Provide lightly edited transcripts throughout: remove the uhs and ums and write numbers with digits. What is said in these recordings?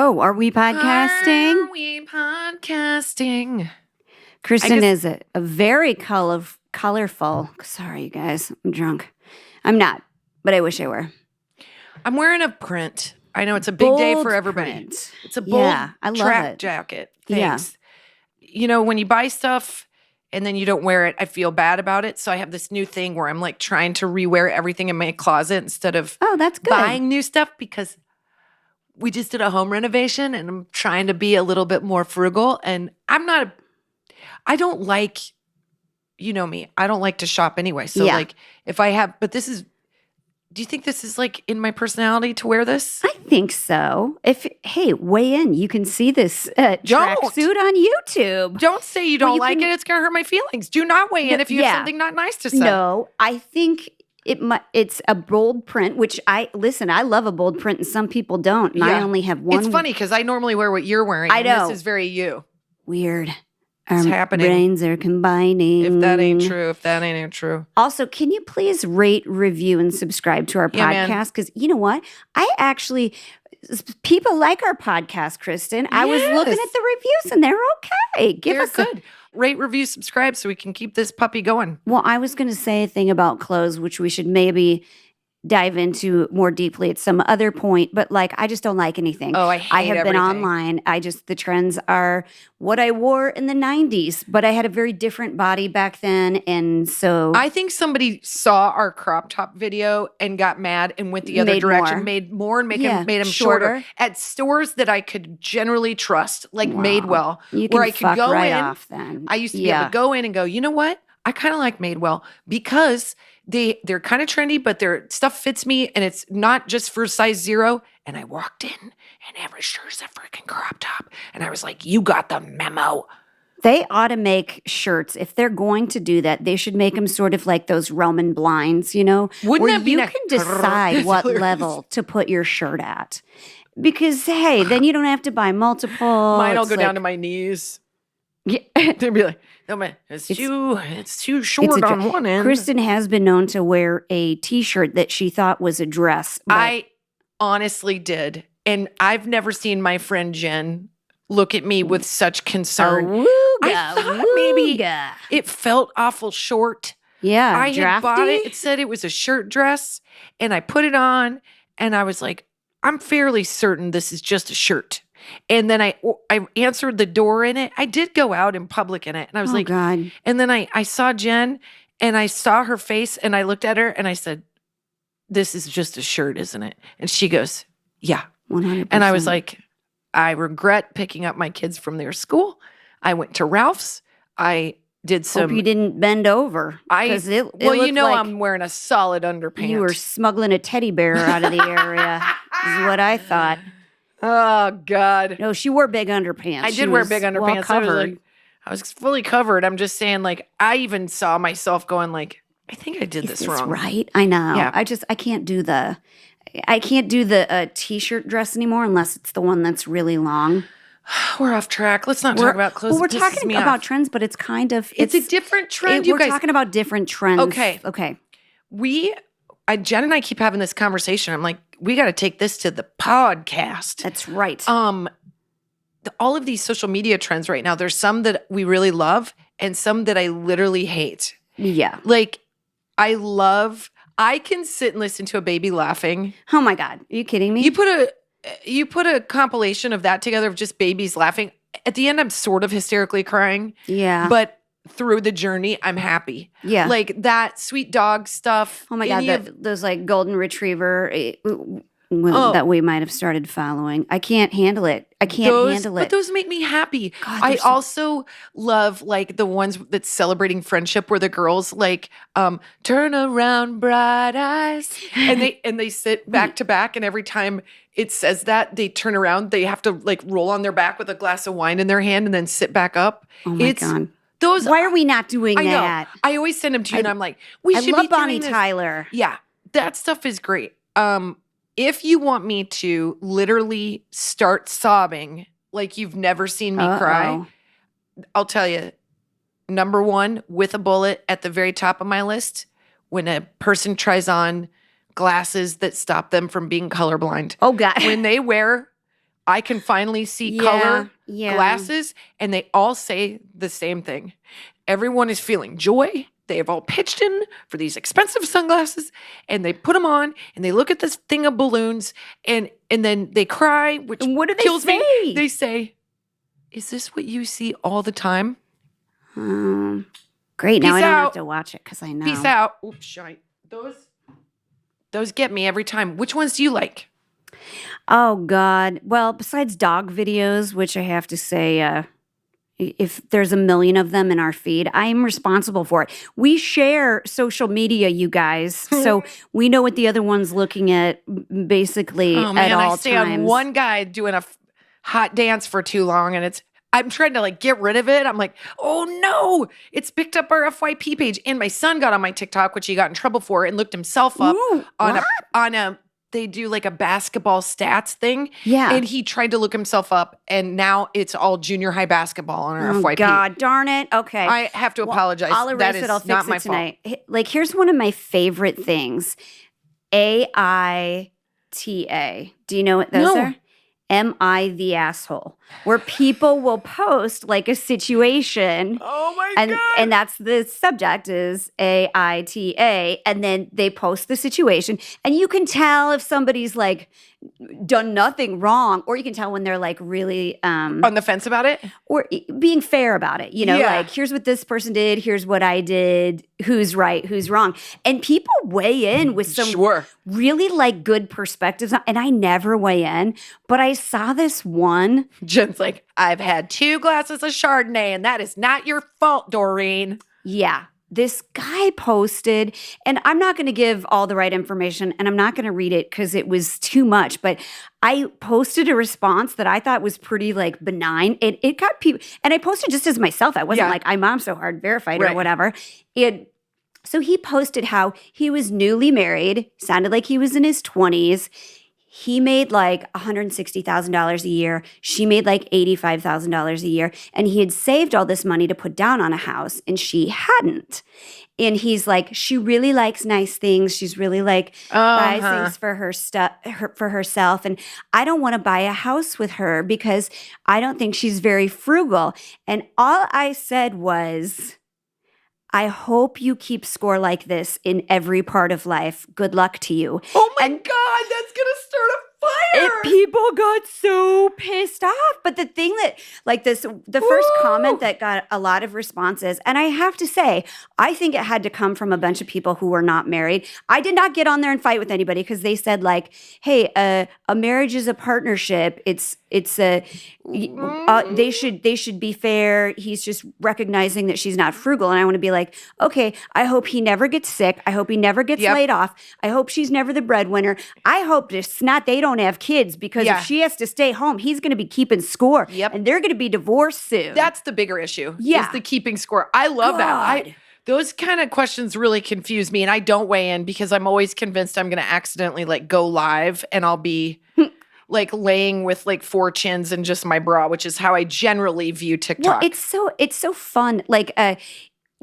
Oh, are we podcasting? Are we podcasting? Kristin is a very colorful. Sorry, you guys. I'm drunk. I'm not, but I wish I were. I'm wearing a print. I know it's a big day for everybody. Print. It's a bold I love track it. jacket. Thanks. You know, when you buy stuff and then you don't wear it, I feel bad about it. So I have this new thing where I'm like trying to rewear everything in my closet instead of that's good. buying new stuff because we just did a home renovation and I'm trying to be a little bit more frugal. And I don't like, you know me, I don't like to shop anyway. So like if I have, but this is, do you think this is like in my personality to wear this? I think so. Hey, weigh in. You can see this tracksuit on YouTube. Don't say you don't like it. It's going to hurt my feelings. Do not weigh in if you have something not nice to say. No, I think it's a bold print, which I love a bold print and some people don't. And I only have one. It's funny because I normally wear what you're wearing. I know. This is very you. Weird. It's happening. Brains are combining. If that ain't true. Also, can you please rate, review, and subscribe to our podcast? Because you know what? People like our podcast, Kristin. I was looking at the reviews and they're okay. They're good. Rate, review, subscribe so we can keep this puppy going. Well, I was going to say a thing about clothes, which we should maybe dive into more deeply at some other point, but like I just don't like anything. Oh, I have everything. Been online. The trends are what I wore in the 90s, but I had a very different body back then, and so I think somebody saw our crop top video and got mad and went the other direction, made more and made them shorter at stores that I could generally trust, like Madewell, where I could go in. Off then. I used to be able to go in and go, you know what? I kind of like Madewell because they're kind of trendy, but their stuff fits me and it's not just for size 0. And I walked in and every shirt's a freaking crop top. And I was like, you got the memo. They ought to make shirts. If they're going to do that, they should make them sort of like those Roman blinds, you know? Wouldn't that be you can decide what level to put your shirt at. Because, hey, then you don't have to buy multiple. Mine'll go down to my knees. Yeah. They'd be like, no, man, it's too short on one end. Kristin has been known to wear a T-shirt that she thought was a dress. I honestly did. And I've never seen my friend Jen look at me with such concern. I thought maybe it felt awful short. Yeah, I had bought it. It said it was a shirt dress. And I put it on. And I was like, I'm fairly certain this is just a shirt. And then I answered the door in it. I did go out in public in it. And I was God. And then I saw Jen and I saw her face and I looked at her and I said, this is just a shirt, isn't it? And she goes, yeah. 100%. And I was like, I regret picking up my kids from their school. I went to Ralph's. I did some. Hope you didn't bend over. You know, I'm wearing a solid underpants. You were smuggling a teddy bear out of the area, is what I thought. Oh, God. No, she wore big underpants. I did wear big underpants. Well covered. I was fully covered. I'm just saying, like, I even saw myself going, like, I think I did this wrong. Right? I know. Yeah. I can't do the T-shirt dress anymore unless it's the one that's really long. We're off track. Let's not talk about clothes. Well, we're talking about trends, but it's kind of... It's a different trend, you guys. We're talking about different trends. Okay. Jen and I keep having this conversation. I'm like, we got to take this to the podcast. That's right. All of these social media trends right now, there's some that we really love and some that I literally hate. Yeah. Like, I can sit and listen to a baby laughing. Oh my God. Are you kidding me? You put a compilation of that together of just babies laughing. At the end, I'm sort of hysterically crying. Yeah. But through the journey, I'm happy. Yeah. Like that sweet dog stuff. Oh my God, those like golden retriever that we might have started following. I can't handle it. But those make me happy. God, I also love like the ones that's celebrating friendship where the girls like turn around bright eyes and they sit back to back and every time it says that they turn around, they have to like roll on their back with a glass of wine in their hand and then sit back up. Oh my God. Why are we not doing that? I always send them to you and I'm like, we should be doing Bonnie this. Tyler. Yeah, that stuff is great. If you want me to literally start sobbing like you've never seen me cry, I'll tell you, number 1, with a bullet at the very top of my list, when a person tries on glasses that stop them from being colorblind. Oh, God. When they wear I can finally see Yeah, color yeah. glasses, and they all say the same thing. Everyone is feeling joy. They have all pitched in for these expensive sunglasses, and they put them on, and they look at this thing of balloons, and then they cry, which And what do they kills me. say? They say, "Is this what you see all the time?" Great. Now Peace I don't have out. to watch it because I know. Peace out. Oops, shite. Those get me every time. Which ones do you like? Oh, God. Well, besides dog videos, which I have to say, if there's a million of them in our feed, I'm responsible for it. We share social media, you guys, so we know what the other one's looking at basically Oh at man, all I stay on times. one guy doing a hot dance for too long, and I'm trying to like get rid of it. I'm like, oh no, it's picked up our FYP page. And my son got on my TikTok, which he got in trouble for, and looked himself up Ooh, on what? a they do like a basketball stats thing. Yeah. And he tried to look himself up, and now it's all junior high basketball on our Oh, FYP. God darn it. Okay. I have to apologize. I'll erase That it. is I'll fix not it my fault. tonight. Like, here's one of my favorite things. AITA. Do you know what those No. are? Am I the asshole? Where people will post like a situation. Oh my And God. and that's the subject is AITA, and then they post the situation, and you can tell if somebody's like done nothing wrong, or you can tell when they're like really On the fence about it? or being fair about it. You know, Yeah. like here's what this person did, here's what I did, who's right, who's wrong, and people weigh in with some Sure. really like good perspectives. And I never weigh in, but I saw this one. Jen's like, I've had 2 glasses of Chardonnay, and that is not your fault, Doreen. Yeah. This guy posted, and I'm not going to give all the right information, and I'm not going to read it because it was too much, but I posted a response that I thought was pretty like benign. It got people, and I posted just as myself. I wasn't Yeah. like, I'm so hard verified or Right. whatever. So he posted how he was newly married, sounded like he was in his 20s. He made like $160,000 a year. She made like $85,000 a year. And he had saved all this money to put down on a house, and she hadn't. And he's like, she really likes nice things. She's really like buys things for her stuff, for herself. And I don't want to buy a house with her because I don't think she's very frugal. And all I said was, I hope you keep score like this in every part of life. Good luck to you. Oh my And- God, that's going to start a fire. People got so pissed off. But the thing that, like the first comment that got a lot of responses, and I have to say, I think it had to come from a bunch of people who were not married. I did not get on there and fight with anybody because they said like, hey, a marriage is a partnership. They should be fair. He's just recognizing that she's not frugal. And I want to be like, okay, I hope he never gets sick. I hope he never gets Yep. laid off. I hope she's never the breadwinner. I hope they don't have kids because Yeah. if she has to stay home, he's going to be keeping score. Yep. And they're going to be divorced soon. That's the bigger issue. Yeah. Is the keeping score. I love that. God. Those kind of questions really confuse me, and I don't weigh in because I'm always convinced I'm going to accidentally like go live and I'll be like laying with like 4 chins and just my bra, which is how I generally view TikTok. Well, it's so fun. Like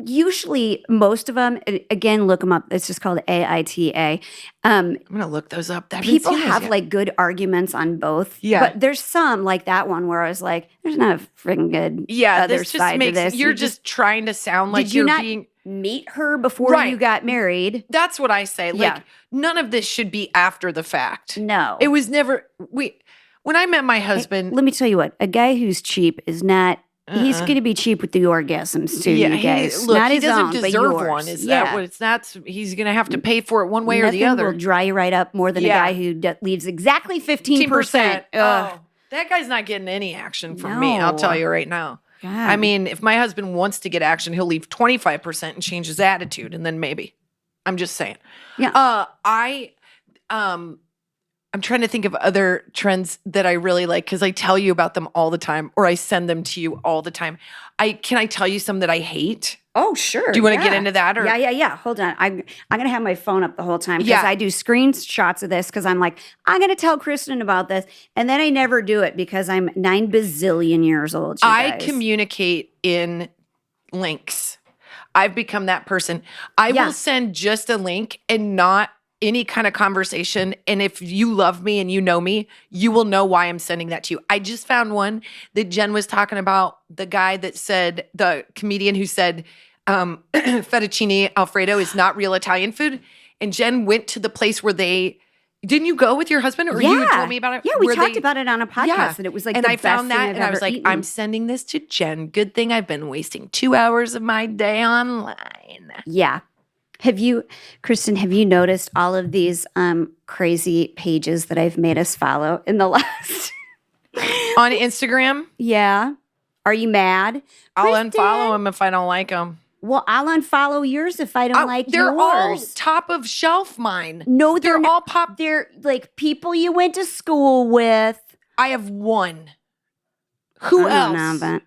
usually most of them, again, look them up. It's just called AITA. I'm going to look those up. I haven't People seen those have yet. like good arguments on both. Yeah. But there's some like that one where I was like, there's not a freaking good other this just side makes to this. you're just trying to sound like did you you're not being. meet her before Right. you got married? That's what I say. Like Yeah. none of this should be after the fact. No. It was never. When I met my husband, Let me tell you what, a guy who's cheap is not, he's going to be cheap with the orgasms too, you guys. Not he his doesn't own, but deserve yours. one. Is Yeah. that what it's? That's he's going to have to pay for it one way or the Nothing other. will dry you right up more than Yeah. a guy who leaves exactly 15%. Oh, that guy's not getting any action from me. I'll No. tell you right now. God. I mean, if my husband wants to get action, he'll leave 25% and change his attitude, and then maybe. I'm just saying. Yeah. I'm trying to think of other trends that I really like because I tell you about them all the time, or I send them to you all the time. Can I tell you some that I hate? Oh, sure. Do you want to get into that? Or Yeah. Hold on. I'm going to have my phone up the whole time because Yeah. I do screenshots of this because I'm like, I'm going to tell Kristin about this. And then I never do it because I'm 9 bazillion years old. You I guys. communicate in links. I've become that person. I Yeah. will send just a link and not any kind of conversation. And if you love me and you know me, you will know why I'm sending that to you. I just found one that Jen was talking about, the guy that said, the comedian who said, fettuccine Alfredo is not real Italian food. And Jen went to the place where didn't you go with your husband or you had told me about it? Yeah, we talked about it on a podcast and it was like and the I best found thing that I've and I was ever like, eaten. I'm sending this to Jen. Good thing I've been wasting 2 hours of my day online. Yeah. Kristin, have you noticed all of these crazy pages that I've made us follow in the last? On Instagram? Yeah. Are you mad? I'll Kristin? unfollow them if I don't like them. Well, I'll unfollow yours if I don't like they're yours. all top of shelf mine. No, they're all pop. They're like people you went to school with. I have one. Who else? Know, but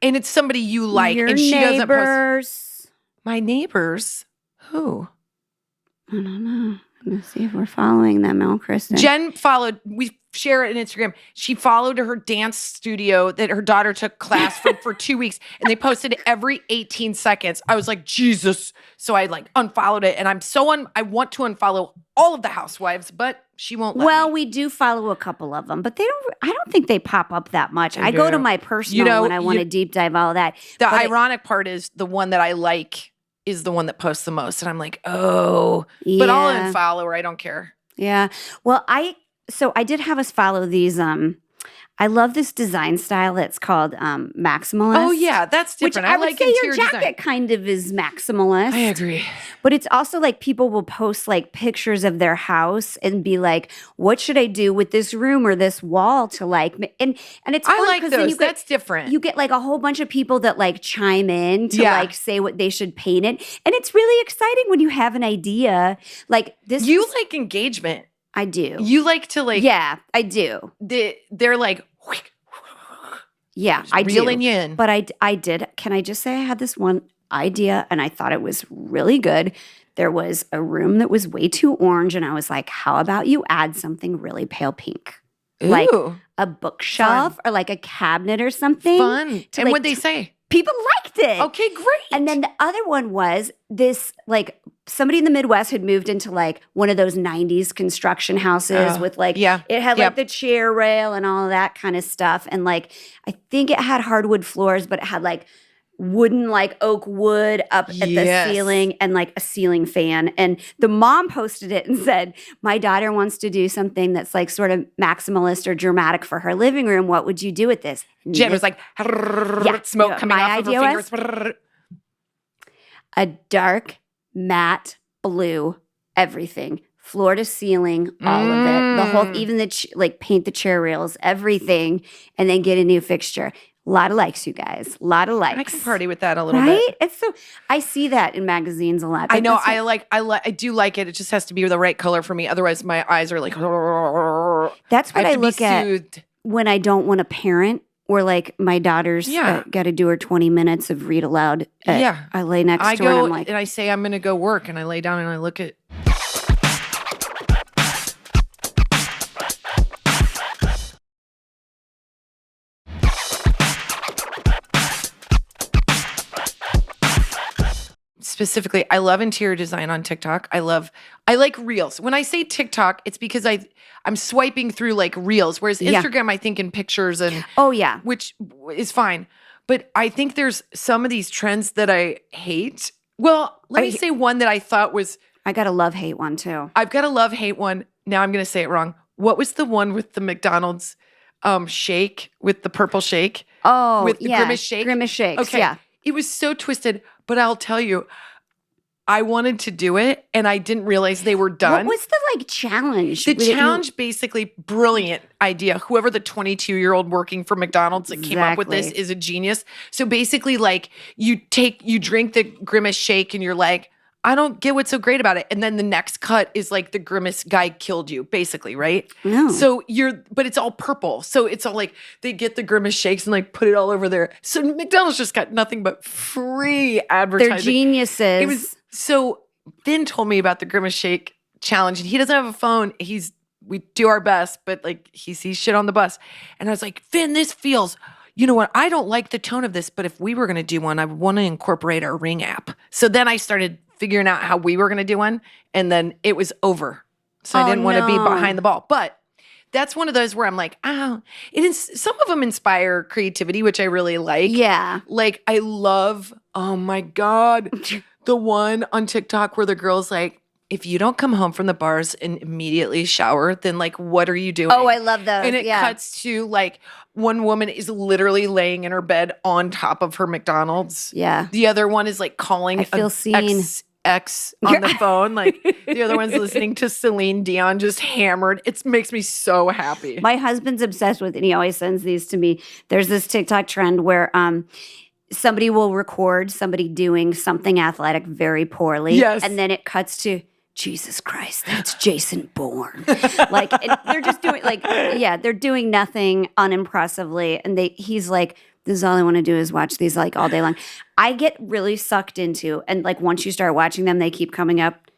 and it's somebody you like, your and she doesn't neighbors. post. My neighbors? Who? I don't know. Let's see if we're following them, Kristin. Jen followed. We share it on Instagram. She followed her dance studio that her daughter took class from for 2 weeks, and they posted every 18 seconds. I was like, Jesus. So I like unfollowed it, and I want to unfollow all of the housewives, but she won't let me. We do follow a couple of them, but I don't think they pop up that much. I go to my personal when I want to deep dive all of that. The ironic part is the one that I like is the one that posts the most. And I'm like, oh, but I'll unfollow her. I don't care. Yeah. Well, I did have us follow these. I love this design style that's called maximalist. Oh yeah, that's different. Which I would like say interior your jacket design. kind of is maximalist. I agree. But it's also like people will post like pictures of their house and be like, what should I do with this room or this wall to like, and it's fun I like those. Then you that's different. You get like a whole bunch of people that like chime in to like say what they should paint it. And it's really exciting when you have an idea like this. You like engagement. I do. You like to like. Yeah, I do. They're like. Yeah, I do. Reeling you in. But I did. Can I just say I had this one idea and I thought it was really good. There was a room that was way too orange and I was like, how about you add something really pale pink? Ooh, like a bookshelf or like a cabinet or something. Fun. And what'd they say? People liked it. Okay, great. And then the other one was this, like somebody in the Midwest had moved into like one of those 90s construction houses with like, it had like the chair rail and all of that kind of stuff. And like, I think it had hardwood floors, but it had like wooden, like oak wood up at the ceiling and like a ceiling fan. And the mom posted it and said, my daughter wants to do something that's like sort of maximalist or dramatic for her living room. What would you do with this? Jen was like, smoke coming off of her fingers. A dark, matte blue, everything. Floor to ceiling, all of it. The whole, even the, paint the chair rails, everything. And then get a new fixture. A lot of likes, you guys. A lot of likes. I can party with that a little bit. Right? It's so, I see that in magazines a lot. I know. I do like it. It just has to be the right color for me. Otherwise, my eyes are like. That's what I look at when I don't want to parent. Or like my daughter's got to do her 20 minutes of read aloud. I lay next to her and I'm like. And I say I'm going to go work and I lay down and I look at. Specifically, I love interior design on TikTok. I like reels. When I say TikTok, it's because I'm swiping through like reels, whereas Instagram, I think in pictures and which is fine. But I think there's some of these trends that I hate. Well, let me say one that I thought was. I got a love-hate one too. I've got a love-hate one. Now I'm going to say it wrong. What was the one with the McDonald's shake with the purple shake? Oh, with the Grimace shake? Grimace shakes, okay. It was so twisted, but I'll tell you, I wanted to do it and I didn't realize they were done. What was the challenge? The challenge, basically, brilliant idea. Whoever the 22-year-old working for McDonald's that came up with this is a genius. So basically, you drink the Grimace shake and you're like, I don't get what's so great about it. And then the next cut is like the Grimace guy killed you, basically, right? No. So but it's all purple. So it's all like they get the Grimace shakes and put it all over there. So McDonald's just got nothing but free advertising. They're geniuses. It was so Finn told me about the Grimace shake challenge and he doesn't have a phone. We do our best, but he sees shit on the bus. And I was like, Finn, this feels. You know what? I don't like the tone of this, but if we were going to do one, I would want to incorporate our Ring app. So then I started figuring out how we were going to do one. And then it was over. So I Oh, didn't want to be no. behind the ball. But that's one of those where I'm like, oh, some of them inspire creativity, which I really like. Yeah. Like I love, oh my God, the one on TikTok where the girl's like, if you don't come home from the bars and immediately shower, then like, what are you doing? Oh, I love those. And it cuts to like one woman is literally laying in her bed on top of her McDonald's. Yeah. The other one is like calling I feel seen. ex on the phone. Like the other one's listening to Celine Dion just hammered. It makes me so happy. My husband's obsessed with it, and he always sends these to me. There's this TikTok trend where somebody will record somebody doing something athletic very poorly. Yes. And then it cuts to, Jesus Christ, that's Jason Bourne. Like, and they're just doing, like, yeah, they're doing nothing unimpressively. And he's like, this is all I want to do is watch these like all day long. I get really sucked into, and like once you start watching them, they keep coming up.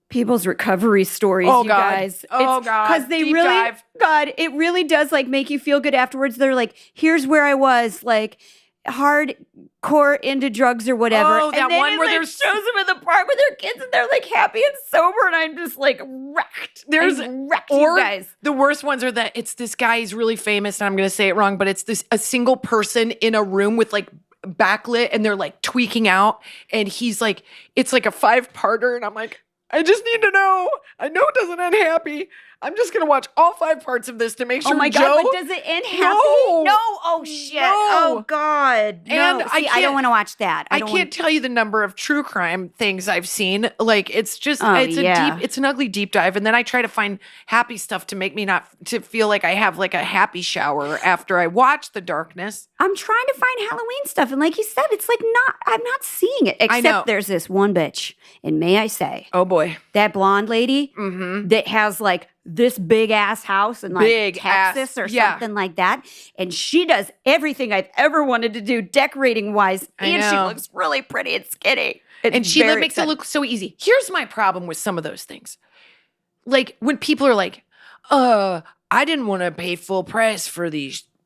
People's recovery stories, Oh, you God. guys. Oh, God. Because they Deep really, dive. God, it really does like make you feel good afterwards. They're like, here's where I was, like hardcore into drugs or whatever. Oh, that and then one it, where like, there's- shows them in the park with their kids and they're like happy and sober, and I'm just like wrecked. I'm wrecked, you Or guys. the worst ones are that it's this guy, he's really famous, and I'm going to say it wrong, but it's a single person in a room with like backlit and they're like tweaking out. And he's like, it's like a 5-parter. And I'm like, I just need to know. I know it doesn't end happy. I'm just going to watch all 5 parts of this to make sure Oh my Joe. God, but does it end happy? No. Oh shit. No. Oh God. No. And See, I don't want to watch that. I don't can't tell you the number of true crime things I've seen. Like it's just Oh, it's yeah. it's an ugly deep dive. And then I try to find happy stuff to make me not to feel like I have like a happy shower after I watch the darkness. I'm trying to find Halloween stuff, and like you said, it's like I'm not seeing it. know. Except there's this one bitch, and may I say, Oh boy. that blonde lady that has like this big ass house in like Big Texas ass, or yeah. something like that, and she does everything I've ever wanted to do decorating wise, I and she know. looks really pretty and skinny. It's And she very makes it exciting. look so easy. Here's my problem with some of those things. Like when people are like, I didn't want to pay full price for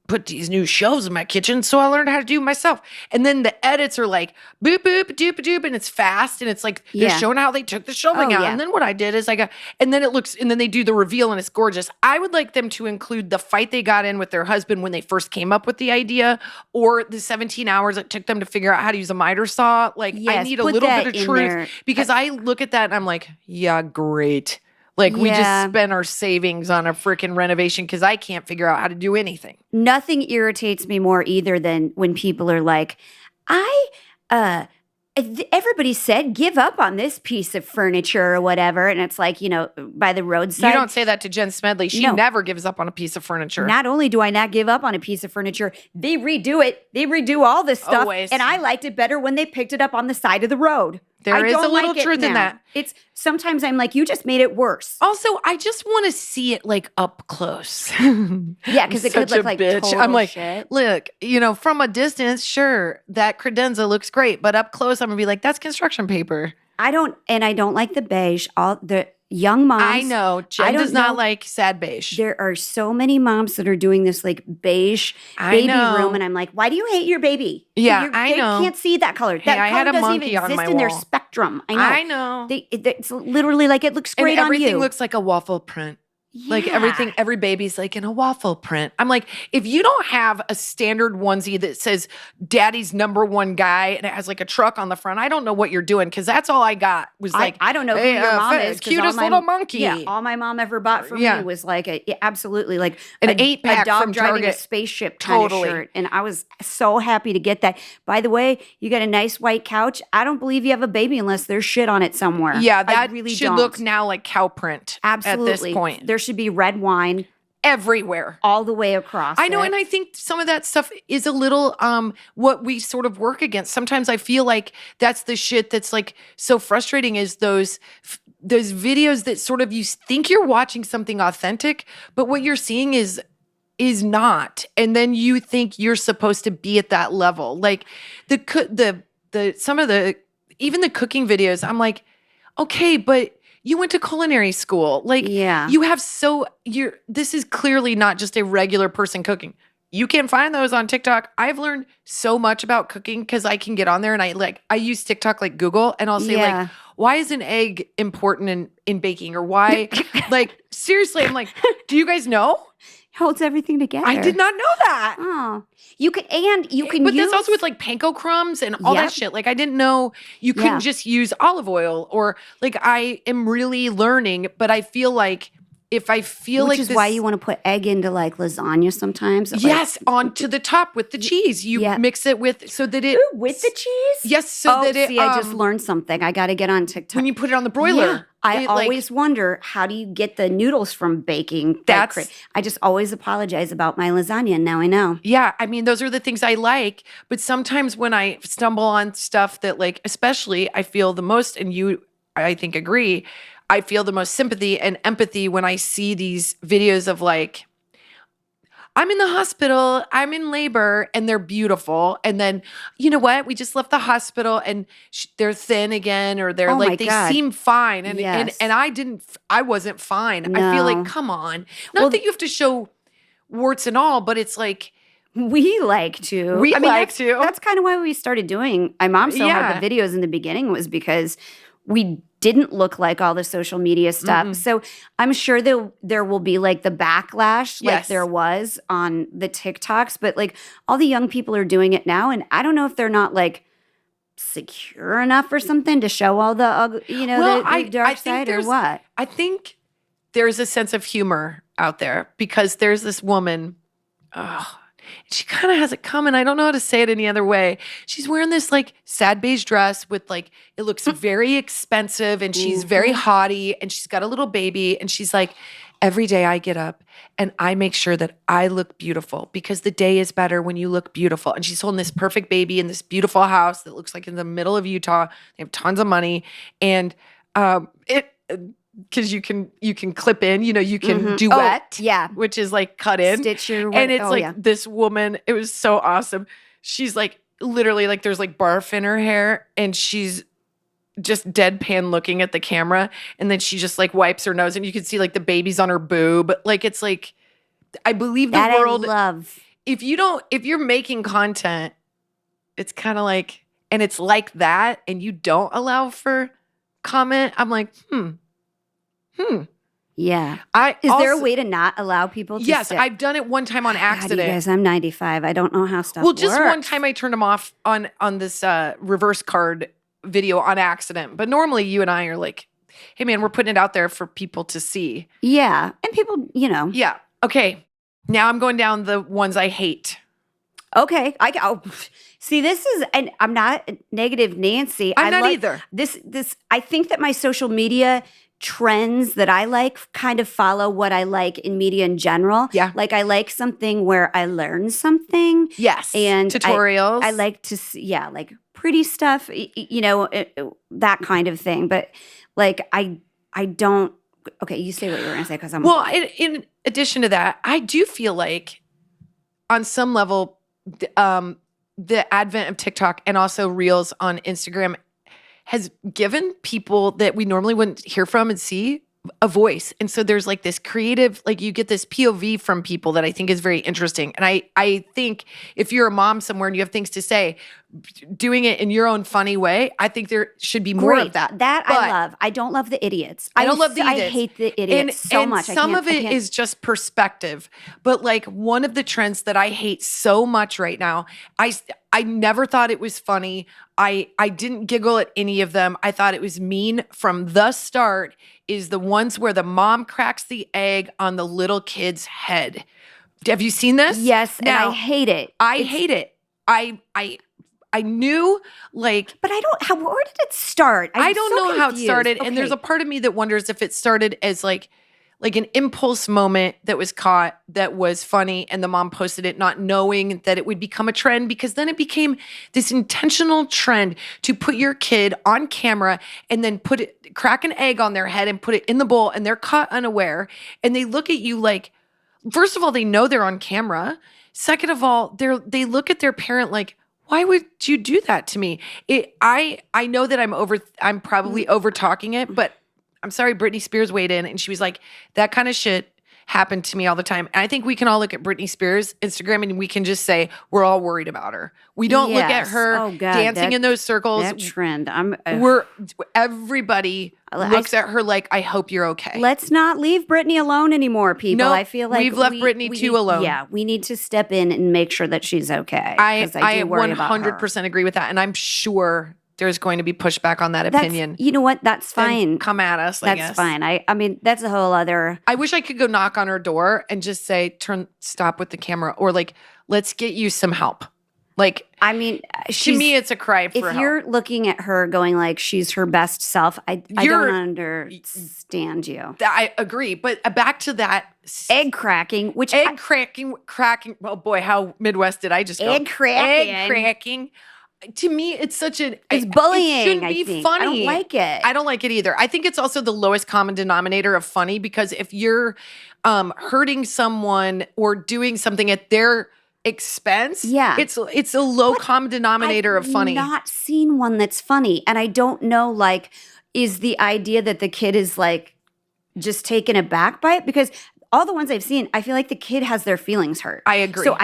put these new shelves in my kitchen, so I learned how to do it myself. And then the edits are like, boop, boop, doop, doop, and it's fast, and it's like, they're Yeah. showing how they took the shelving Oh, out. yeah. And then what I did is and then they do the reveal, and it's gorgeous. I would like them to include the fight they got in with their husband when they first came up with the idea, or the 17 hours it took them to figure out how to use a miter saw. Like, I Yes, need a put little that bit of in truth there. because I look at that and I'm like, yeah, great. Like we just Yeah. spent our savings on a freaking renovation because I can't figure out how to do anything. Nothing irritates me more either than when people are like, everybody said give up on this piece of furniture or whatever. And it's like, by the roadside. You don't say that to Jen Smedley. She No. never gives up on a piece of furniture. Not only do I not give up on a piece of furniture, they redo it. They redo all this stuff. Always. And I liked it better when they picked it up on the side of the road. There I is don't a little like it truth in now. that. It's sometimes I'm like, you just made it worse. Also, I just want to see it like up close. Yeah, because it could Such look a like bitch. total I'm like, shit. look, from a distance, sure, that credenza looks great, but up close, I'm gonna be like, that's construction paper. I don't like the beige. All the young moms. I know. Jen don't does not know. like sad beige. There are so many moms that are doing this like beige I baby know. room, and I'm like, why do you hate your baby? Yeah, They know. can't see that color. That I color had a doesn't monkey even on exist my in their wall. spectrum. I know. know. It's literally like it looks And great on everything you. looks like a waffle print. Like Yeah. everything, every baby's like in a waffle print. I'm like, if you don't have a standard onesie that says daddy's number one guy and it has like a truck on the front, I don't know what you're doing because that's all I got was like, I don't know hey, who your mom is. 'Cause cutest all my- little monkey. Yeah, all my mom ever bought for Yeah. me was like absolutely like An a 8-pack dog from driving Target. a spaceship kind Totally. of shirt, and I was so happy to get that. By the way, you got a nice white couch. I don't believe you have a baby unless there's shit on it somewhere. Yeah, I that really should don't. look now like cow print Absolutely. at this point. There should be red wine Everywhere. all the way across. I know, it. and I think some of that stuff is a little what we sort of work against. Sometimes I feel like that's the shit that's like so frustrating is those videos that sort of you think you're watching something authentic, but what you're seeing is not. And then you think you're supposed to be at that level. Like some of the even the cooking videos, I'm like, okay, but you went to culinary school. Like, Yeah. you have this is clearly not just a regular person cooking. you can find those on TikTok. I've learned so much about cooking because I can get on there and I use TikTok like Google, and I'll say like, why is an egg important in baking, or why like seriously, I'm like, do you guys know? Holds everything together. I did not know that. Oh, you can but that's also with like panko crumbs and all that shit. Like I didn't know you couldn't just use olive oil, or like I am really learning, but I feel like if I feel Which like is why you want to put egg into like lasagna sometimes. Yes, onto the top with the cheese. You mix it with so that it with the cheese. Yes, so that it. See, I just learned something. I got to get on TikTok. When you put it on the broiler, I always wonder, how do you get the noodles from baking? I just always apologize about my lasagna, and now I know. Yeah, I mean, those are the things I like. But sometimes when I stumble on stuff that, like, especially, I feel the most, and you, I think, agree. I feel the most sympathy and empathy when I see these videos of like, I'm in the hospital, I'm in labor, and they're beautiful. And then, you know what? We just left the hospital and they're thin again, or they're they seem fine. And, and I wasn't fine. No. I feel like, come on. Not that you have to show warts and all, but it's like, we like to. That's kind of why we started doing IMOMSOHARD, the videos in the beginning, was because we didn't look like all the social media stuff. Mm-hmm. So I'm sure there will be like the backlash like there was on the TikToks, but like all the young people are doing it now. And I don't know if they're not like secure enough or something to show all the, the dark side or what. I think there's a sense of humor out there because there's this woman, she kind of has it coming. I don't know how to say it any other way. She's wearing this like sad beige dress with like, it looks very expensive, and she's very haughty, and she's got a little baby, and she's like, every day I get up and I make sure that I look beautiful because the day is better when you look beautiful. And she's holding this perfect baby in this beautiful house that looks like in the middle of Utah. They have tons of money, and because you can clip in, you can duet, which is like cut in, stitch your, and it's this woman. It was so awesome. She's like literally like there's like barf in her hair, and she's just deadpan looking at the camera, and then she just like wipes her nose, and you can see like the baby's on her boob. Like it's like, I believe the world. I love. If you're making content, it's kind of like, and it's like that, and you don't allow for comment. I'm like, Yeah. Is there a way to not allow people to Yes, I've done it one time on accident. God, you guys, I'm 95. I don't know how stuff works. Well, just one time I turned them off on this reverse card video on accident. But normally you and I are like, hey man, we're putting it out there for people to see. Yeah. And people, Yeah. Okay. Now I'm going down the ones I hate. Okay. See, this is, and I'm not negative Nancy. I'm not either. This, I think that my social media trends that I like kind of follow what I like in media in general. Yeah. Like I like something where I learn something. Yes. And tutorials. I like to see, like pretty stuff, that kind of thing. But like, I don't, okay, you say what you were going to say because I'm. Well, in addition to that, I do feel like on some level, the advent of TikTok and also Reels on Instagram has given people that we normally wouldn't hear from and see a voice. And so there's like this creative, like you get this POV from people that I think is very interesting. And I think if you're a mom somewhere and you have things to say, doing it in your own funny way, I think there should be more of that. I love. I don't love the idiots. I don't love the idiots. I hate the idiots so much. Some of it is just perspective. But like one of the trends that I hate so much right now, I never thought it was funny. I didn't giggle at any of them. I thought it was mean from the start, is the ones where the mom cracks the egg on the little kid's head. Have you seen this? Yes, now, and I hate it. I hate it. I knew like, but where did it start? I don't know how it started. Okay. And there's a part of me that wonders if it started as like an impulse moment that was caught that was funny, and the mom posted it not knowing that it would become a trend, because then it became this intentional trend to put your kid on camera and then crack an egg on their head and put it in the bowl, and they're caught unaware, and they look at you like, first of all, they know they're on camera. Second of all, they look at their parent like, why would you do that to me? I know that I'm probably over talking it, but I'm sorry, Britney Spears weighed in and she was like, that kind of shit happen to me all the time. And I think we can all look at Britney Spears' Instagram and we can just say we're all worried about her. We don't look at her dancing in those circles. That trend. Everybody looks at her like, I hope you're okay. Let's not leave Britney alone anymore, people. No, I feel like we've left Britney too alone. Yeah, we need to step in and make sure that she's okay. I do worry about her. 100% agree with that. And I'm sure there's going to be pushback on that opinion. You know what? That's fine. Come at us, I guess. That's fine. I mean, that's a whole other. I wish I could go knock on her door and just say, stop with the camera. Or like, let's get you some help. Like, I mean, to me, it's a cry for help. If you're looking at her going like she's her best self, I don't understand you. I agree. But back to that. Egg cracking. Cracking. Oh boy, how Midwest did I just go? Egg cracking. Egg cracking. To me, it's such an... It's bullying, It shouldn't be funny. I don't like it. I don't like it either. I think it's also the lowest common denominator of funny because if you're hurting someone or doing something at their expense, it's a low common denominator of funny. I've not seen one that's funny. And I don't know, like, is the idea that the kid is, like, just taken aback by it? Because all the ones I've seen, I feel like the kid has their feelings hurt. I agree. So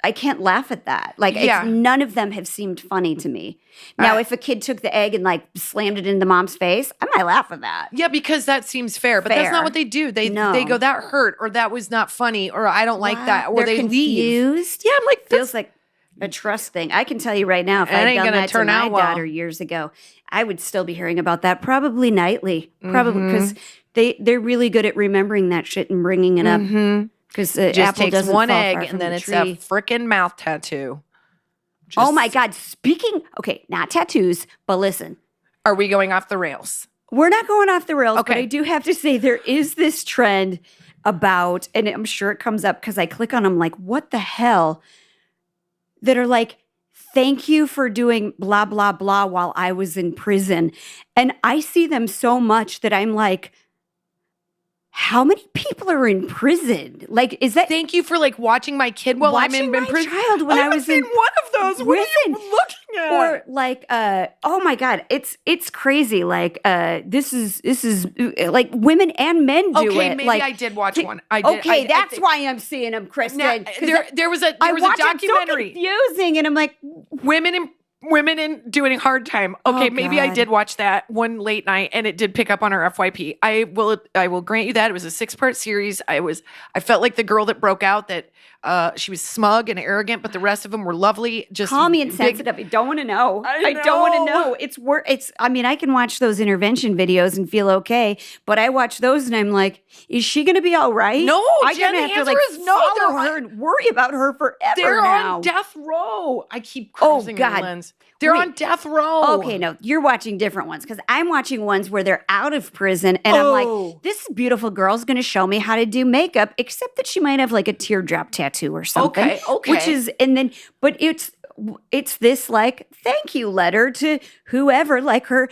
I can't laugh at that. Like, none of them have seemed funny to me. Now, if a kid took the egg and like slammed it into mom's face, I might laugh at that. Yeah, because that seems fair. But that's not what they do. They go, that hurt, or that was not funny, or I don't like that, or They're they leave. confused. Yeah, I'm like, feels like a trust thing. I can tell you right now, if I'd done that to my daughter years ago, I would still be hearing about that probably nightly. Probably because they're really good at remembering that shit and bringing it up. Because the just apple takes doesn't one fall egg far and from then the it's tree. a freaking mouth tattoo. Oh my God. Okay, not tattoos, but listen. Are we going off the rails? We're not going off the rails, Okay. but I do have to say there is this trend about, and I'm sure it comes up because I click on them like, what the hell? That are like, thank you for doing blah, blah, blah while I was in prison. And I see them so much that I'm like, how many people are in prison? Like, is that Thank you for like watching my kid while I'm in prison. Child when I was in one of those. What are you looking at? Or like, oh my God, it's crazy. Like, this is like women and men do it. Okay, maybe like, I did watch one. I did. Okay, that's why I'm seeing them, Kristin. Now, there was a documentary. It's so confusing, and I'm like, Women in doing hard time. Okay, maybe I God. did watch that one late night and it did pick up on our FYP. I will grant you that. It was a 6-part series. I felt like the girl that broke out, that she was smug and arrogant, but the rest of them were lovely. Just calm me and sensitive. I don't want to know. I don't want to know. It's I mean, I can watch those intervention videos and feel okay, but I watch those and I'm like, is she going to be all right? No, I'm Jen, gonna the have to answer like is no. follow her and worry about her forever They're now. on death row. I keep crossing God. the lens. They're on death row. Okay, no, you're watching different ones because I'm watching ones where they're out of prison and I'm like, this beautiful girl's going to show me how to do makeup, except that she might have like a teardrop tattoo or something. Okay. Which is, and then, but it's this like thank you letter to whoever, like her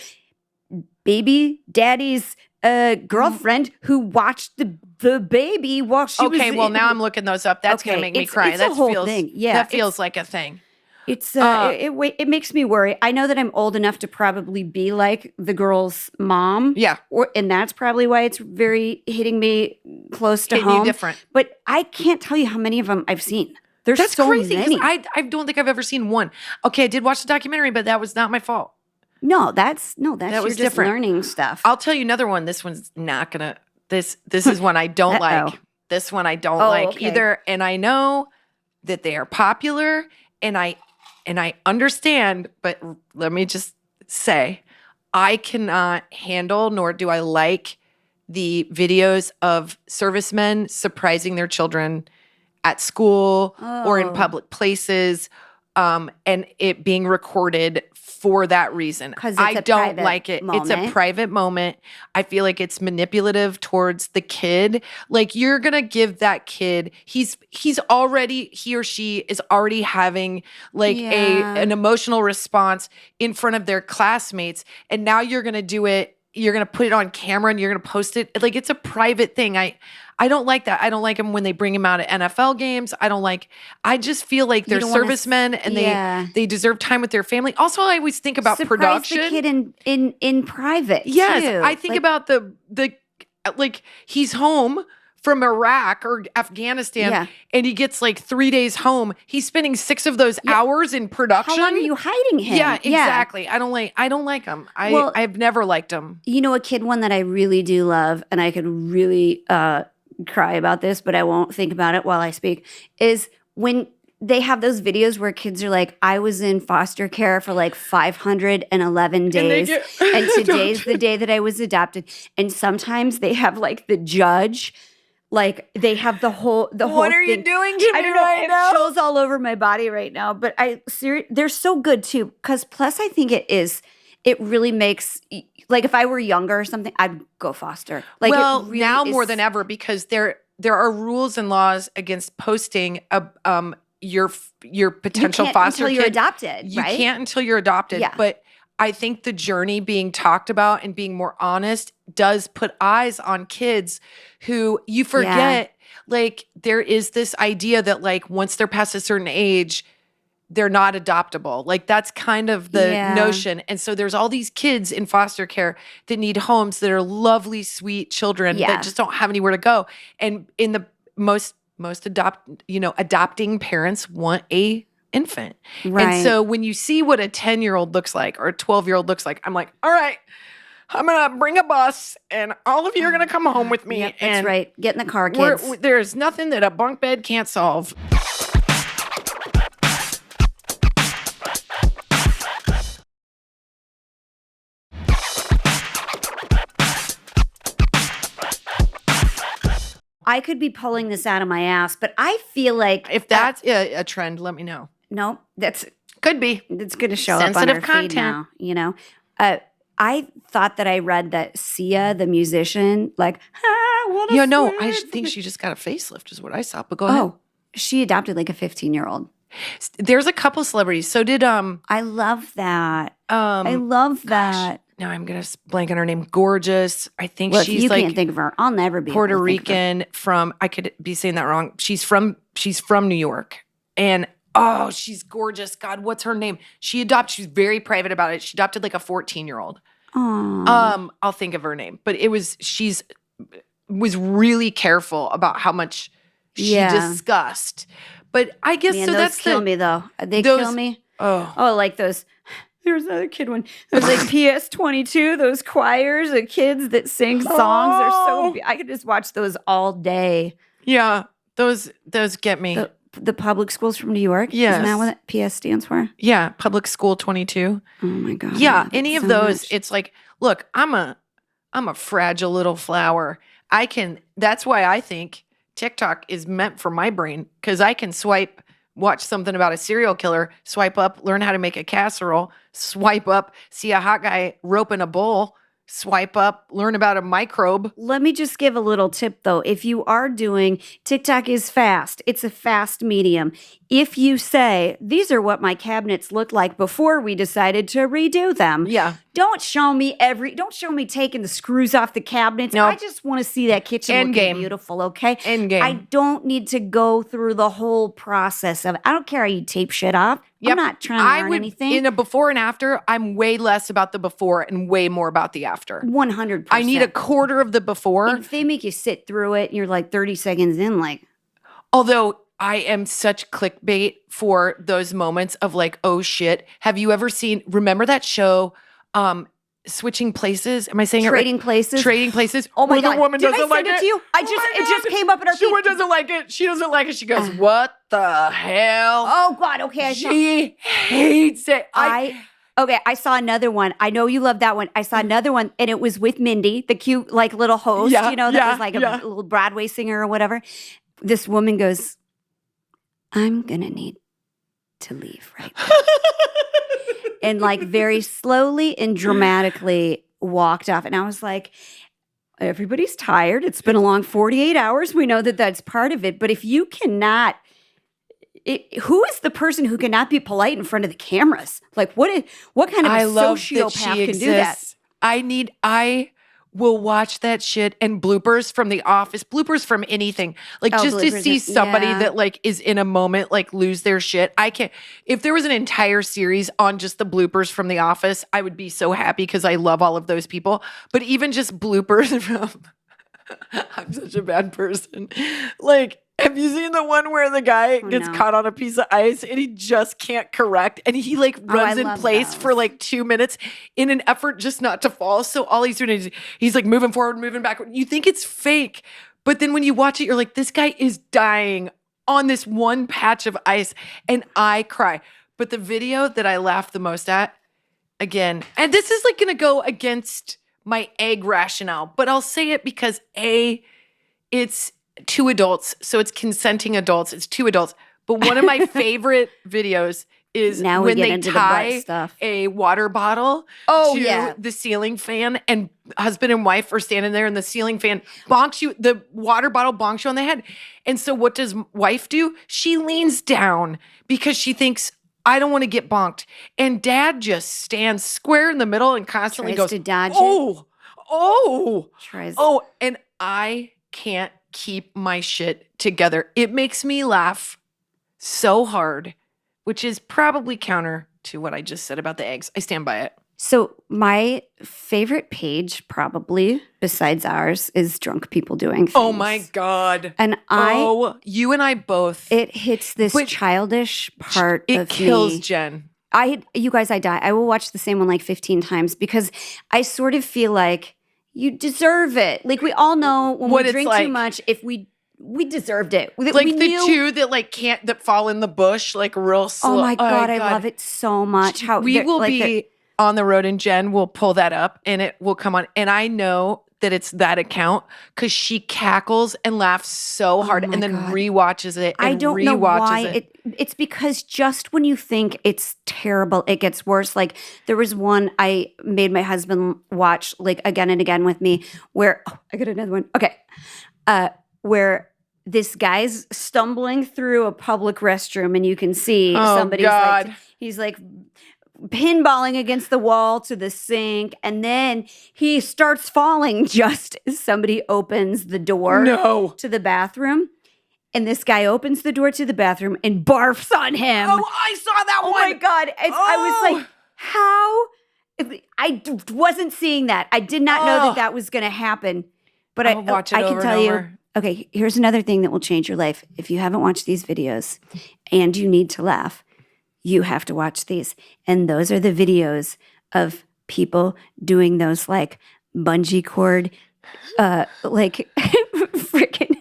baby daddy's girlfriend who watched the baby while she was. Okay, well now I'm looking those up. That's going to make me cry. It's a whole thing. Yeah, that feels like a thing. It's it makes me worry. I know that I'm old enough to probably be like the girl's mom. Yeah. And that's probably why it's very hitting me close to Hitting home. you different. But I can't tell you how many of them I've seen. There's That's so crazy. many. I don't think I've ever seen one. Okay, I did watch the documentary, but that was not my fault. That's was you're just different. learning stuff. I'll tell you another one. This one's not gonna. This is one I don't like. This one I don't like either. And I know that they are popular, and I understand, but let me just say, I cannot handle, nor do I like the videos of servicemen surprising their children at school or in public places, and it being recorded for that reason. I don't like it. It's a private moment. I feel like it's manipulative towards the kid. Like, you're going to give that kid, he or she is already having like an emotional response in front of their classmates. And now you're going to do it. You're going to put it on camera and you're going to post it. Like, it's a private thing. I don't like that. I don't like them when they bring them out at NFL games. I just feel like they're servicemen and they deserve time with their family. Also, I always think about production. The kid in private. Yes. too. I think about the like he's home from Iraq or Afghanistan, Yeah. and he gets like 3 days home. He's spending 6 of those hours in production. How long are you hiding him? Yeah, exactly. I don't like him. I've never liked him. You know, a kid one that I really do love, and I could really cry about this, but I won't think about it while I speak, is when they have those videos where kids are like, I was in foster care for like 511 days, and today's the day that I was adopted. And sometimes they have like the judge, like they have the whole What are you thing. doing to I me don't know. right now? Chills all over my body right now. But they're so good too. Because plus, I think it really makes, like if I were younger or something, I'd go foster. Like, well, it really now is, more than ever, because there are rules and laws against posting your potential can't foster until you're kid. adopted. You right? can't until you're adopted. Yeah. But I think the journey being talked about and being more honest does put eyes on kids who you forget. Like there is this idea that like once they're past a certain age, they're not adoptable. Like that's kind of the notion. And so there's all these kids in foster care that need homes that are lovely, sweet children that just don't have anywhere to go. And in the most adopting parents want a infant. Right. And so when you see what a 10-year-old looks like or a 12-year-old looks like, I'm like, all right, I'm going to bring a bus and all of you are going to come home with me. Yep, and that's right. Get in the car, kids. There's nothing that a bunk bed can't solve. I could be pulling this out of my ass, but I feel like If that's a trend, let me know. no, Could be. it's going to show up on Sensitive our feed content. now. You know, I thought that I read that Sia, the musician, like, I think she just got a facelift is what I saw. But go ahead. Oh, she adopted like a 15-year-old. There's a couple celebrities. So did I love that. I love that. Now I'm gonna blank on her name. Gorgeous. I think Look, she's you like can't think of her. I'll never be Puerto able to think of her. Rican from. I could be saying that wrong. She's from New York, and she's gorgeous. God, what's her name? She's very private about it. She adopted like a 14-year-old. Aw. I'll think of her name, but she's was really careful about how much she discussed. But I guess Man, so. those That's kill me though. They kill me. Oh, Like those. There was another kid one. There's like PS22. Those choirs of kids that sing songs are so. I could just watch those all day. yeah. Those get me. The public schools from New York. Yes. Isn't that what PS stands for? Yeah, Public School 22. Oh my god. Yeah, any of so those, much. it's like, look, I'm a fragile little flower. That's why I think TikTok is meant for my brain, because I can watch something about a serial killer, swipe up, learn how to make a casserole, swipe up, see a hot guy roping a bull, swipe up, learn about a microbe. Let me just give a little tip though. If you are doing TikTok is fast. It's a fast medium. If you say, these are what my cabinets looked like before we decided to redo them. Yeah. Don't show me taking the screws off the cabinets. Nope. I just want to see that kitchen End looking game. beautiful, okay? End game. I don't need to go through the whole process of, I don't care how you tape shit off. Yep. I'm not trying to learn anything. In a before and after, I'm way less about the before and way more about the after. 100%. I need a quarter of the before. If they make you sit through it and you're like 30 seconds in, like, Although I am such clickbait for those moments of like, oh shit. Have you ever remember that show, Switching Places? Am I saying Trading it right? Places? Trading Places. Oh my where God. the woman Did I doesn't send like it to you? It just came up in our She feed. doesn't like it. She doesn't like it. She goes, what the hell? Oh God, okay. She hates it. Okay, I saw another one. I know you love that one. I saw another one, and it was with Mindy, the cute, like, little host, Yeah, that was like a little Broadway singer or whatever. This woman goes, I'm gonna need to leave right now. And like very slowly and dramatically walked off. And I was like, everybody's tired. It's been a long 48 hours. We know that that's part of it. But if you cannot, who is the person who cannot be polite in front of the cameras? Like what kind of a sociopath can do that? I will watch that shit and bloopers from The Office, bloopers from anything. Like just to see somebody that like is in a moment, like lose their shit. I can't, if there was an entire series on just the bloopers from The Office, I would be so happy because I love all of those people. But even just bloopers I'm such a bad person. Like, have you seen the one where the guy gets caught on a piece of ice and he just can't correct? And he like runs in place for like 2 minutes in an effort just not to fall. So all he's doing is he's like moving forward, moving backward. You think it's fake. But then when you watch it, you're like, this guy is dying on this one patch of ice. And I cry. But the video that I laughed the most at, again, and this is like going to go against my egg rationale, but I'll say it because it's two adults, so it's consenting adults. It's two adults. But one of my favorite videos is now when we get they into tie the butt stuff. a water bottle to the ceiling fan, and husband and wife are standing there, and the ceiling fan the water bottle bonks you on the head. And so what does wife do? She leans down because she thinks, I don't want to get bonked. And dad just stands square in the middle and constantly Tries goes, to dodge and I can't keep my shit together. It makes me laugh so hard, which is probably counter to what I just said about the eggs. I stand by it. So my favorite page, probably besides ours, is drunk people doing things. Oh my God. And you and I both. It hits this childish part of me. It kills Jen. You guys, I die. I will watch the same one like 15 times because I sort of feel like you deserve it. Like we all know when we drink too much, if we deserved it. Like we knew, two that like that fall in the bush like real slow. Oh my God, I love it so much. How we will be on the road, and Jen will pull that up and it will come on. And I know that it's that account because she cackles and laughs so hard and then rewatches it. And I don't know why. It's because just when you think it's terrible, it gets worse. Like there was one I made my husband watch like again and again with me where I got another one. Okay. Where this guy's stumbling through a public restroom and you can see somebody's like, he's like pinballing against the wall to the sink, and then he starts falling just as somebody opens the door to the bathroom. And this guy opens the door to the bathroom and barfs on him. Oh, I saw that one. Oh my God. I was like, how? I wasn't seeing that. I did not know that was going to happen. But I can tell you. Okay, here's another thing that will change your life. If you haven't watched these videos and you need to laugh, you have to watch these. And those are the videos of people doing those like bungee cord, like freaking,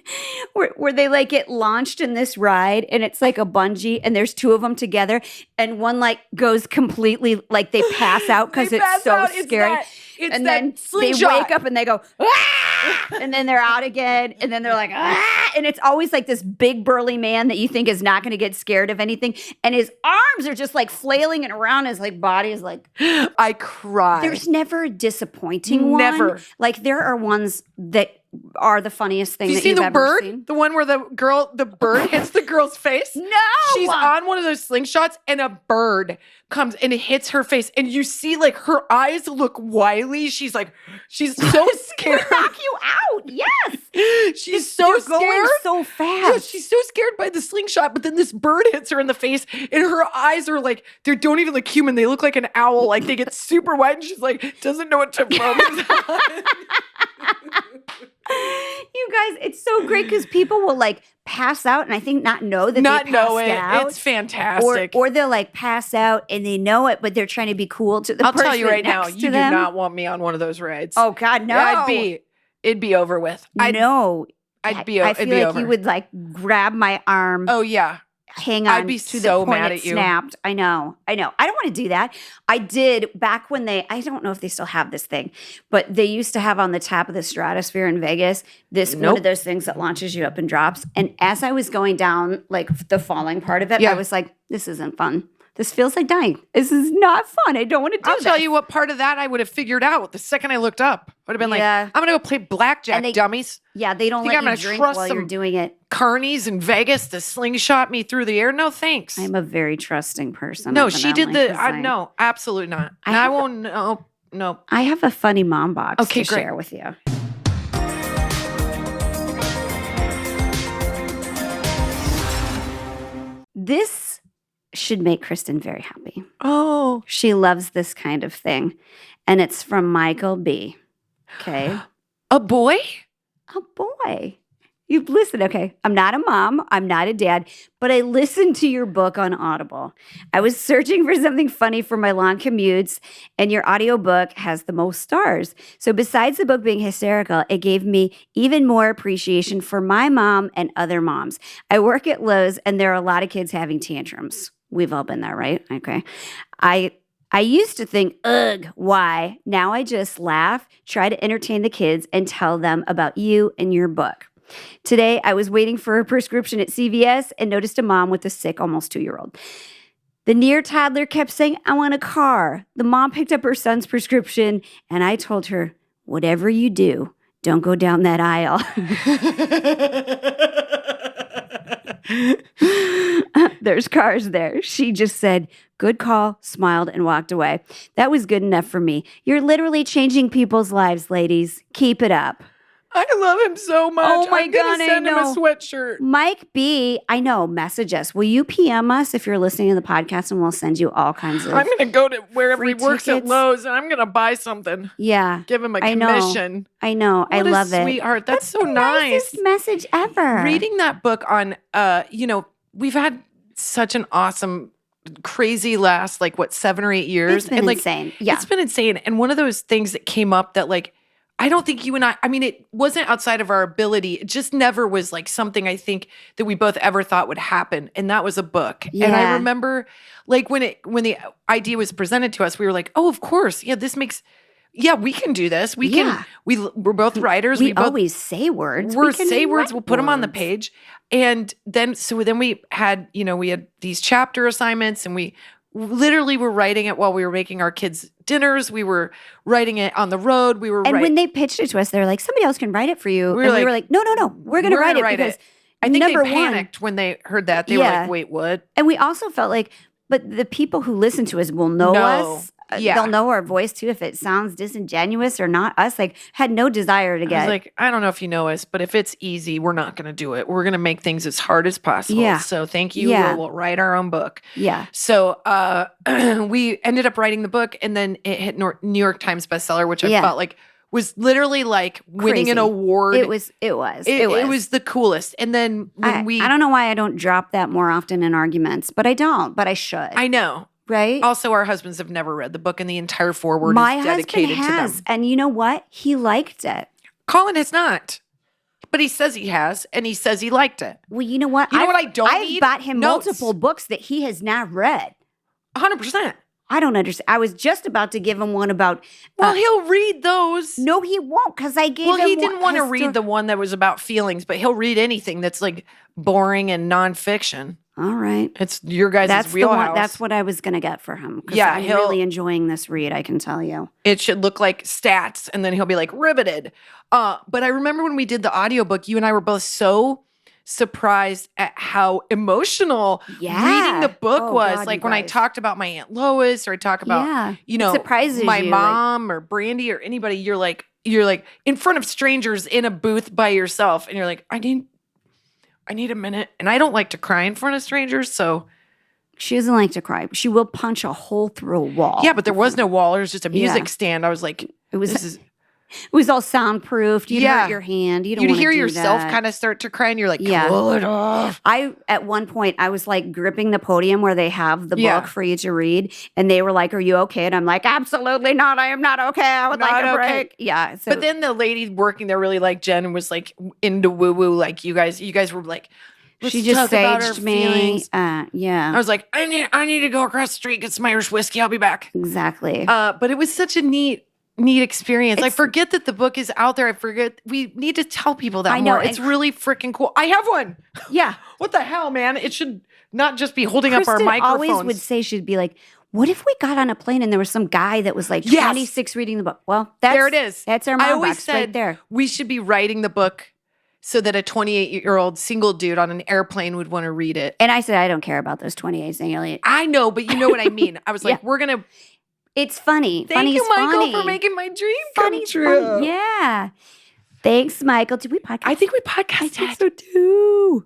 where they like get launched in this ride and it's like a bungee and there's two of them together and one like goes completely, like they pass out because it's so scary. And then they wake up and they go, ah! And then they're out again. And then they're like, ah! And it's always like this big burly man that you think is not going to get scared of anything. And his arms are just like flailing and around. His like body is like, I cry. There's never a disappointing one. Never. Like there are ones that are the funniest thing that you've ever seen. The one where the bird hits the girl's face? No. She's on one of those slingshots and a bird comes and it hits her face and you see like her eyes look wily. She's so scared. Knock you out. Yes. She's so scared. Going so fast. Yeah, she's so scared by the slingshot, but then this bird hits her in the face and her eyes are like, they don't even look human. They look like an owl. Like they get super wide and she's like, doesn't know what to focus on. You guys, it's so great because people will like pass out and I think not know that they passed out. It's fantastic. Or they'll like pass out and they know it, but they're trying to be cool to the person next to them. I'll tell you right now, you do not want me on one of those rides. Oh God, no. It'd be over with. I feel like over. you would like grab my arm. Oh yeah. Hang on. I'd be to so the point mad it at you. Snapped. I know. I don't want to do that. I did back when I don't know if they still have this thing, but they used to have on the top of the stratosphere in Vegas, one of those things that launches you up and drops. And as I was going down like the falling part of it, I was like, this isn't fun. This feels like dying. This is not fun. I don't want to do this. I'll tell you what part of that I would have figured out the second I looked up. I would have been like, I'm going to go play blackjack, dummies. Yeah, they don't let you drink while you're doing it. Carnies in Vegas to slingshot me through the air. No, thanks. I'm a very trusting person. No, she did no, absolutely not. I won't, no. I have a funny mom box to share with you. This should make Kristin very happy. Oh. She loves this kind of thing. And it's from Michael B. Okay. A boy? Oh, boy. You've listened. Okay. I'm not a mom. I'm not a dad, but I listened to your book on Audible. I was searching for something funny for my long commutes, and your audiobook has the most stars. So besides the book being hysterical, it gave me even more appreciation for my mom and other moms. I work at Lowe's, and there are a lot of kids having tantrums. We've all been there, right? Okay. I used to think, ugh, why? Now I just laugh, try to entertain the kids, and tell them about you and your book. Today, I was waiting for a prescription at CVS and noticed a mom with a sick, almost 2-year-old. The near toddler kept saying, I want a car. The mom picked up her son's prescription, and I told her, whatever you do, don't go down that aisle. There's cars there. She just said, good call, smiled, and walked away. That was good enough for me. You're literally changing people's lives, ladies. Keep it up. I love him so much. Oh my I'm gonna God, send I him a know. sweatshirt. Mike B, I know, message us. Will you PM us if you're listening to the podcast, and we'll send you all kinds of I'm gonna go to wherever free he works at tickets. Lowe's, and I'm gonna buy something. Yeah. Give him a I know. commission. I know. I What a love it. sweetheart. That's so the nice. nicest message ever. Reading that book on, we've had such an awesome, crazy last 7 or 8 years. It's been and insane. Yeah. It's been insane. And one of those things that came up that I don't think you and I mean, it wasn't outside of our ability. It just never was something I think that we both ever thought would happen. And that was a book. Yeah. And I remember when the idea was presented to us, we were like, oh, of course. Yeah, we can do this. We can, we're both writers. We both always say words. We'll We can say words. write We'll put them on the words. page. And then we had, we had these chapter assignments, and we literally were writing it while we were making our kids dinners. We were writing it on the road. We were And when they pitched it to us, they're like, somebody else can write it for you. We were and we like, were like, no, we're going to write it because I think number they one, panicked when they heard that. They were like, wait, what? And we also felt like, but the people who listen to us will know us. Yeah. They'll know our voice too if it sounds disingenuous or not. Us had no desire to I get. was like, I don't know if you know us, but if it's easy, we're not going to do it. We're going to make things as hard as possible. Yeah. So thank you. Yeah. We'll write our own book. Yeah. So we ended up writing the book, and then it hit New York Times bestseller, which I felt like was literally winning an Crazy. award. It was the coolest. And then when I don't know why I don't drop that more often in arguments, but I don't. But I should. I know. Right? Also, our husbands have never read the book, and the entire foreword My is husband dedicated to has, them. and you know what? He liked it. Colin has not, but he says he has, and he says he liked it. Well, you know what? You know what I don't I've need? bought him Notes. multiple books that he has not read. 100%. I don't understand. I was just about to give him one about. Well, he'll read those. No, he won't, because I gave him. Well, he didn't want to his read the one that was about feelings, but he'll read anything that's boring and nonfiction. All right. It's your guys' That's wheelhouse. That's what I was going to get for him. Yeah, I'm really enjoying this read, I can tell you. It should look like stats, and then he'll be riveted. But I remember when we did the audiobook, you and I were both so surprised at how emotional reading the book was. God, When I talked about my Aunt Lois, or I talk about, it surprises my you, mom or Brandy or anybody, you're like in front of strangers in a booth by yourself, and you're like, I need a minute. And I don't like to cry in front of strangers, so. She doesn't like to cry. She will punch a hole through a wall. Yeah, but there was no wall. It was just a music stand. I was like, it was all soundproofed. You'd hurt your hand. You don't You'd wanna hear do yourself that. kind of start to cry, and you're like, pull it off. At one point, I was gripping the podium where they have the book for you to read. And they were like, are you okay? And I'm like, absolutely not. I am not okay. I would like a break. Yeah. So, but then the lady working there really liked Jen and was into woo-woo. You guys were like, let's she just talk about our saged me. feelings. Yeah. I was like, I need to go across the street, get some Irish whiskey. I'll be back. Exactly. But it was such a neat experience. I forget that the book is out there. I forget we need to tell people that more. It's really freaking cool. I have one. Yeah. What the hell, man? It should not just be holding up our microphones. Always would say, she'd be like, what if we got on a plane and there was some guy that was 26 reading the book? Well, there it is. That's our I always box said right there. We should be writing the book so that a 28-year-old single dude on an airplane would want to read it. And I said, I don't care about those 28 single. I know, but you know what I mean. I was like, we're going to. It's funny. Thank you, Michael, for making my dream come true. Yeah. Thanks, Michael. Did we podcast? I think we podcasted. I think so too.